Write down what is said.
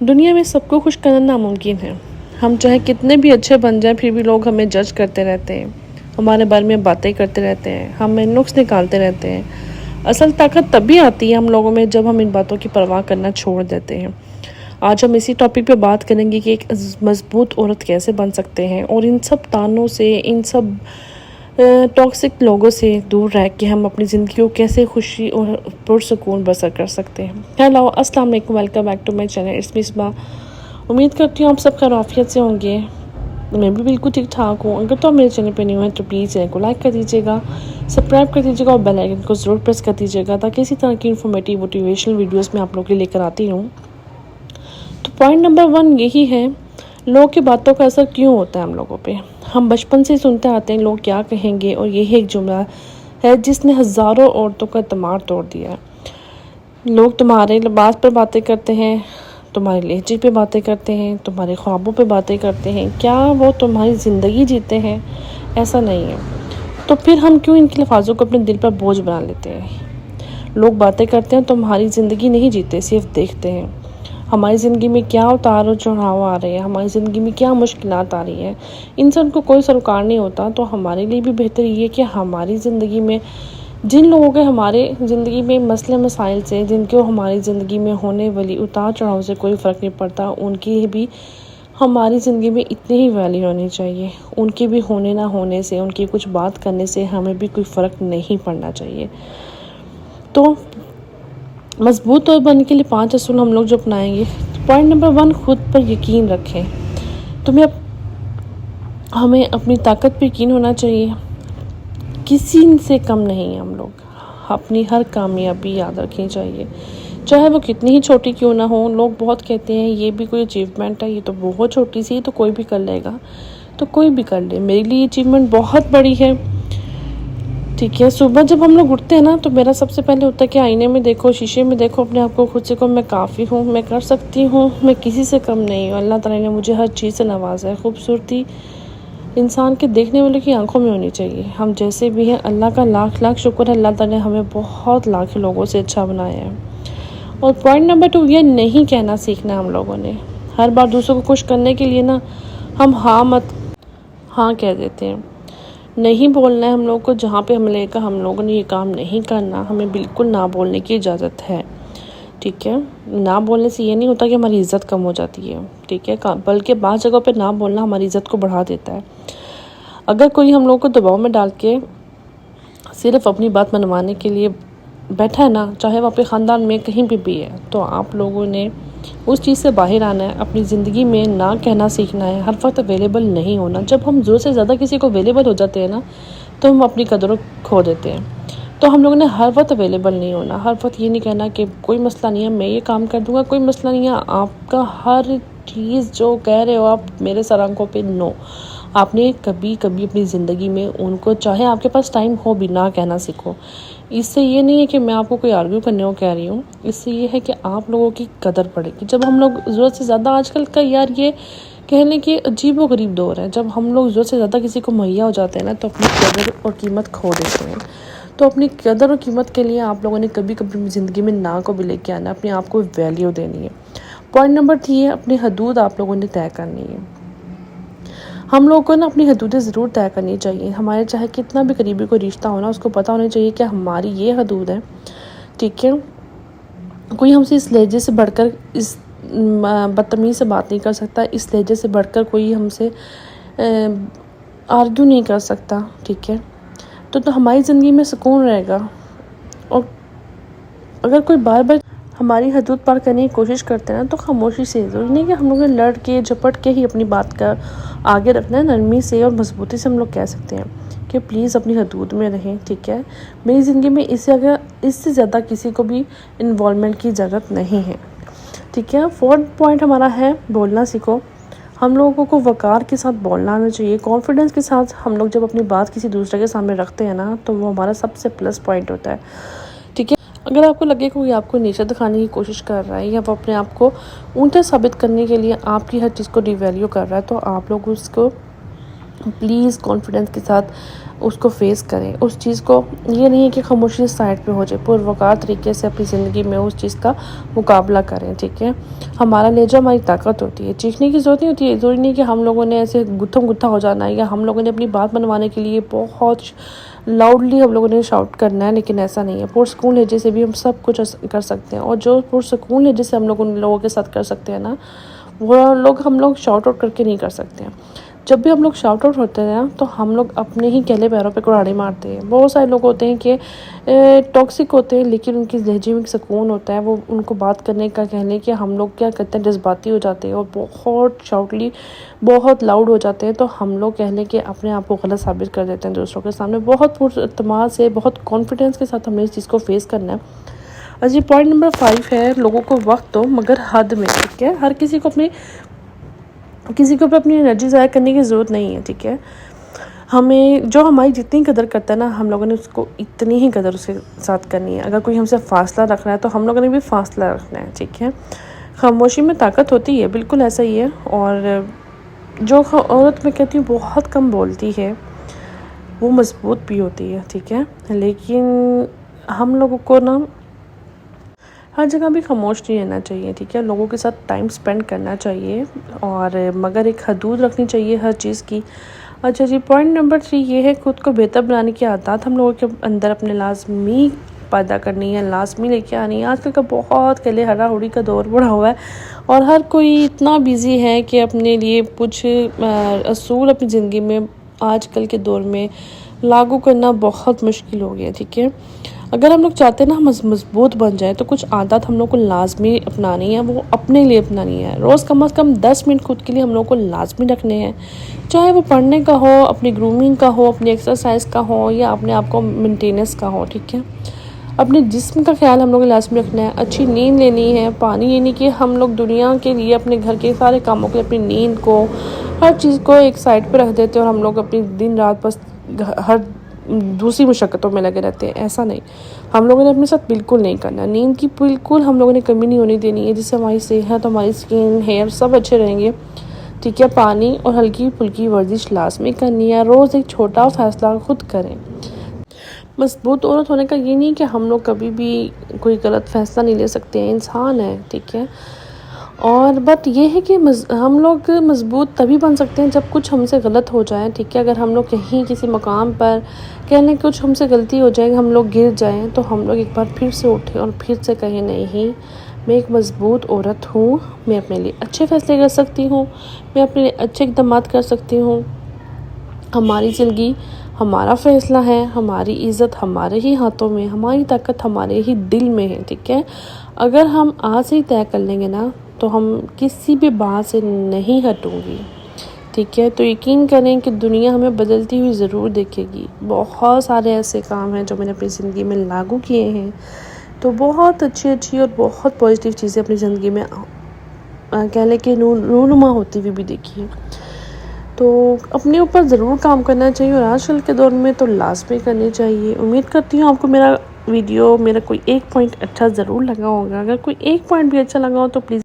दुनिया में सबको खुश करना नामुमकिन है। हम चाहे कितने भी अच्छे बन जाएं, फिर भी लोग हमें जज करते रहते हैं, हमारे बारे में बातें करते रहते हैं, हमें नुक्स निकालते रहते हैं। असल ताकत तभी आती है हम लोगों में जब हम इन बातों की परवाह करना छोड़ देते हैं। आज हम इसी टॉपिक पे बात करेंगे कि एक मजबूत औरत कैसे बन सकते हैं और इन सब तानों से, इन सब टॉक्सिक लोगों से दूर रह के हम अपनी ज़िंदगी को कैसे खुशी और पुरसुकून बसर कर सकते हैं। हेलो, अस्सलाम वालेकुम, welcome back to my channel. It's Misba. उम्मीद करती हूँ आप सब खैरियत से होंगे। मैं भी बिल्कुल ठीक ठाक हूँ। अगर तो आप मेरे चैनल पर न्यू हैं तो प्लीज़ चैनल को लाइक कर दीजिएगा, सब्सक्राइब कर दीजिएगा और बेल आइकन को ज़रूर प्रेस कर दीजिएगा ताकि इसी तरह की इन्फॉर्मेटिव मोटिवेशनल वीडियोज़ मैं आप लोगों के लिए लेकर आती हूँ। तो पॉइंट नंबर 1 यही है, लोगों की बातों का असर क्यों होता है हम लोगों पे। हम बचपन से सुनते आते हैं लोग क्या कहेंगे, और यही एक जुमला है जिसने हज़ारों औरतों का दिमाग तोड़ दिया है। लोग तुम्हारे लिबास पर बातें करते हैं, तुम्हारे लहजे पे बातें करते हैं, तुम्हारे ख्वाबों पे बातें करते हैं। क्या वो तुम्हारी ज़िंदगी जीते हैं? ऐसा नहीं है। तो फिर हम क्यों इनके लफ्ज़ों को अपने दिल पर बोझ बना लेते हैं? लोग बातें करते हैं, तुम्हारी ज़िंदगी नहीं जीते, सिर्फ देखते हैं। हमारी ज़िंदगी में क्या उतार और चढ़ाव आ रहे हैं, हमारी ज़िंदगी में क्या मुश्किलात आ रही हैं, इनसे उनको कोई सरोकार नहीं होता। तो हमारे लिए भी बेहतर ये है कि हमारी ज़िंदगी में जिन लोगों के हमारे ज़िंदगी में मसले मसाइल से, जिनको हमारी ज़िंदगी में होने वाली उतार चढ़ाव से कोई फ़र्क नहीं पड़ता, उनकी भी हमारी ज़िंदगी में इतनी ही वैल्यू होनी चाहिए। उनके भी होने ना होने से, उनकी कुछ बात करने से हमें भी कोई फ़र्क नहीं पड़ना चाहिए। तो मजबूत और बनने के लिए 5 असूल हम लोग जो अपनाएंगे। पॉइंट नंबर 1, खुद पर यकीन रखें। हमें अपनी ताकत पर यकीन होना चाहिए। किसी से कम नहीं है हम लोग। अपनी हर कामयाबी याद रखनी चाहिए, चाहे वो कितनी ही छोटी क्यों ना हो। लोग बहुत कहते हैं ये भी कोई अचीवमेंट है, ये तो बहुत छोटी सी है, तो कोई भी कर लेगा। तो कोई भी कर ले, मेरे लिए अचीवमेंट बहुत बड़ी है। ठीक है, सुबह जब हम लोग उठते हैं ना, तो मेरा सबसे पहले होता है कि आईने में देखो, शीशे में देखो अपने आप को, खुद से कहो मैं काफ़ी हूँ, मैं कर सकती हूँ, मैं किसी से कम नहीं हूँ। अल्लाह ताला ने मुझे हर चीज़ से नवाजा है। खूबसूरती इंसान के देखने वाले की आंखों में होनी चाहिए। हम जैसे भी हैं, अल्लाह का लाख लाख शुक्र है, अल्लाह ताला ने हमें बहुत लाख लोगों से अच्छा बनाया है। और पॉइंट नंबर 2, ये नहीं कहना सीखना है हम लोगों ने। हर बार दूसरों को खुश करने के लिए ना हम हाँ कह देते हैं। नहीं बोलना है हम लोग को। जहाँ पे हमें लगेगा हम लोगों ने ये काम नहीं करना, हमें बिल्कुल ना बोलने की इजाज़त है। ठीक है, ना बोलने से ये नहीं होता कि हमारी इज़्ज़त कम हो जाती है। ठीक है, बल्कि बाज़ जगहों पे ना बोलना हमारी इज़्ज़त को बढ़ा देता है। अगर कोई हम लोग को दबाव में डाल के सिर्फ अपनी बात मनवाने के लिए बैठा है ना, चाहे वो आपके ख़ानदान में कहीं भी है, तो आप लोगों ने उस चीज़ से बाहर आना है। अपनी ज़िंदगी में ना कहना सीखना है, हर वक्त अवेलेबल नहीं होना। जब हम ज़रूरत से ज़्यादा किसी को अवेलेबल हो जाते हैं ना, तो हम अपनी कदर खो देते हैं। तो हम लोगों ने हर वक्त अवेलेबल नहीं होना। हर वक्त ये नहीं कहना कि कोई मसला नहीं है, मैं ये काम कर दूंगा, कोई मसला नहीं है। आपका हर चीज़ जो कह रहे हो आप मेरे सर आंखों पे, नो। आपने कभी कभी अपनी ज़िंदगी में उनको, चाहे आपके पास टाइम हो भी, ना कहना सीखो। इससे ये नहीं है कि मैं आपको कोई आर्ग्यू करने को कह रही हूँ, इससे ये है कि आप लोगों की कदर पड़ेगी। जब हम लोग ज़रूरत से ज़्यादा, आजकल का यार ये कहने की अजीब व गरीब दौर है, जब हम लोग ज़रूरत से ज़्यादा किसी को मुहैया हो जाते हैं ना, तो अपनी कदर और कीमत खो देते हैं। तो अपनी कदर और कीमत के लिए आप लोगों ने कभी कभी अपनी ज़िंदगी में ना को भी लेके आना, अपने आप को वैल्यू देनी है। पॉइंट नंबर 3 है, अपनी हदूद आप लोगों ने तय करनी है। हम लोगों को ना अपनी हदूदें ज़रूर तय करनी चाहिए। हमारे चाहे कितना भी करीबी कोई रिश्ता हो ना, उसको पता होना चाहिए कि हमारी ये हदूद है। ठीक है, कोई हमसे इस लहजे से बढ़कर, इस बदतमीज़ी से बात नहीं कर सकता, इस लहजे से बढ़कर कोई हमसे आर्ग्यू नहीं कर सकता। ठीक है, तो हमारी ज़िंदगी में सुकून रहेगा। और अगर कोई बार बार हमारी हदूद पार करने की कोशिश करते हैं ना, तो खामोशी से, ज़रूरी नहीं कि हम लोगों ने लड़ के झपट के ही अपनी बात का आगे रखना है। नरमी से और मजबूती से हम लोग कह सकते हैं कि प्लीज़ अपनी हदूद में रहें। ठीक है, मेरी ज़िंदगी में इससे ज़्यादा किसी को भी इन्वॉल्वमेंट की ज़रूरत नहीं है। ठीक है, 4th पॉइंट हमारा है, बोलना सीखो। हम लोगों को वक़ार के साथ बोलना आना चाहिए, कॉन्फिडेंस के साथ। हम लोग जब अपनी बात किसी दूसरे के सामने रखते हैं ना, तो वो हमारा सबसे प्लस पॉइंट होता है। ठीक है, अगर आपको लगे कोई आपको नीचा दिखाने की कोशिश कर रहा है, या वो अपने आप को ऊँचा साबित करने के लिए आपकी हर चीज़ को डिवैल्यू कर रहा है, तो आप लोग उसको प्लीज़ कॉन्फिडेंस के साथ उसको फेस करें उस चीज़ को। ये नहीं है कि खामोशी साइड पे हो जाए, पुरवकार तरीके से अपनी ज़िंदगी में उस चीज़ का मुकाबला करें, ठीक है। हमारा लहजा हमारी ताकत होती है, चीखने की ज़रूरत नहीं होती है। ज़रूरी नहीं कि हम लोगों ने ऐसे गुत्थम गुत्था हो जाना है या हम लोगों ने अपनी बात मनवाने के लिए बहुत लाउडली हम लोगों ने शाउट करना है, लेकिन ऐसा नहीं है। पुरसकून लहजे से भी हम सब कुछ कर सकते हैं, और जो पुरसकून लहजे से हम लोग उन लोगों के साथ कर सकते हैं ना, वो लोग हम लोग शाउट आउट करके नहीं कर सकते हैं। जब भी हम लोग शाउट आउट होते हैं तो हम लोग अपने ही केले पैरों पे कुल्हाड़ी मारते हैं। बहुत सारे लोग होते हैं कि टॉक्सिक होते हैं, लेकिन उनकी लहजे में सुकून होता है। वो उनको बात करने का कहने कि हम लोग क्या करते हैं, जज्बाती हो जाते हैं और बहुत शाउटली बहुत लाउड हो जाते हैं, तो हम लोग कहने के अपने आप को गलत साबित कर देते हैं दूसरों के सामने। बहुत पुरअतमाद से, बहुत कॉन्फिडेंस के साथ हमें इस चीज़ को फेस करना है। और जी पॉइंट नंबर 5 है, लोगों को वक्त दो मगर हद में, ठीक है। हर किसी को अपनी एनर्जी ज़ाया करने की ज़रूरत नहीं है, ठीक है। हमें जो हमारी जितनी कदर करता है ना, हम लोगों ने उसको इतनी ही कदर उसके साथ करनी है। अगर कोई हमसे फ़ासला रख रहा है तो हम लोगों ने भी फ़ासला रखना है, ठीक है। खामोशी में ताकत होती है, बिल्कुल ऐसा ही है। और जो औरत मैं कहती हूँ बहुत कम बोलती है, वो मजबूत भी होती है, ठीक है। लेकिन हम लोगों को ना हर जगह भी खामोश नहीं रहना चाहिए, ठीक है। लोगों के साथ टाइम स्पेंड करना चाहिए, और मगर एक हदूद रखनी चाहिए हर चीज़ की। अच्छा जी, पॉइंट नंबर 3 ये है, खुद को बेहतर बनाने की आदत हम लोगों के अंदर अपने लाजमी पैदा करनी है, लाजमी लेके आनी है। आजकल का बहुत कले हरा हुड़ी का दौर बढ़ा हुआ है, और हर कोई इतना बिज़ी है कि अपने लिए कुछ असूल अपनी ज़िंदगी में आजकल के दौर में लागू करना बहुत मुश्किल हो गया, ठीक है। अगर हम लोग चाहते हैं ना हम मजबूत बन जाए, तो कुछ आदत हम लोग को लाजमी अपनानी है, वो अपने लिए अपनानी है। रोज़ कम से कम 10 मिनट खुद के लिए हम लोग को लाजमी रखने हैं, चाहे वो पढ़ने का हो, अपनी ग्रूमिंग का हो, अपनी एक्सरसाइज का हो, या अपने आप को मेंटेनेंस का हो, ठीक है। अपने जिस्म का ख्याल हम लोग को लाजमी रखना है, अच्छी नींद लेनी है, पानी, यानी कि हम लोग दुनिया के लिए अपने घर के सारे कामों के लिए अपनी नींद को, हर चीज़ को एक साइड पर रख देते हैं, और हम लोग अपनी दिन रात बस हर दूसरी मुशक्क़तों में लगे रहते हैं। ऐसा नहीं, हम लोगों ने अपने साथ बिल्कुल नहीं करना। नींद की बिल्कुल हम लोगों ने कमी नहीं होने देनी है, जिससे हमारी सेहत, हमारी स्किन, हेयर सब अच्छे रहेंगे, ठीक है। पानी और हल्की फुल्की वर्जिश लाजमी करनी है। रोज़ एक छोटा फ़ैसला खुद करें। मजबूत औरत होने का ये नहीं कि हम लोग कभी भी कोई गलत फ़ैसला नहीं ले सकते हैं, इंसान है, ठीक है। और बट ये है कि हम लोग मजबूत तभी बन सकते हैं जब कुछ हमसे गलत हो जाए, ठीक है। अगर हम लोग कहीं किसी मकाम पर कहने कुछ हमसे गलती हो जाए, हम लोग गिर जाएं, तो हम लोग एक बार फिर से उठें और फिर से कहें, नहीं, मैं एक मजबूत औरत हूँ, मैं अपने लिए अच्छे फ़ैसले कर सकती हूँ, मैं अपने लिए अच्छे इक़दाम कर सकती हूँ। हमारी ज़िंदगी हमारा फ़ैसला है, हमारी इज़्ज़त हमारे ही हाथों में, हमारी ताकत हमारे ही दिल में है, ठीक है। अगर हम आज से ही तय कर लेंगे ना, तो हम किसी भी बात से नहीं हटूंगी, ठीक है। तो यकीन करें कि दुनिया हमें बदलती हुई ज़रूर देखेगी। बहुत सारे ऐसे काम हैं जो मैंने अपनी ज़िंदगी में लागू किए हैं, तो बहुत अच्छी और बहुत पॉजिटिव चीज़ें अपनी ज़िंदगी में कह लें कि रूनुमा होती हुई भी देखी है। तो अपने ऊपर ज़रूर काम करना चाहिए, और आजकल के दौर में तो लाजमी करनी चाहिए। उम्मीद करती हूँ आपको मेरा कोई एक पॉइंट अच्छा ज़रूर लगा होगा। अगर कोई एक पॉइंट भी अच्छा लगा हो तो प्लीज़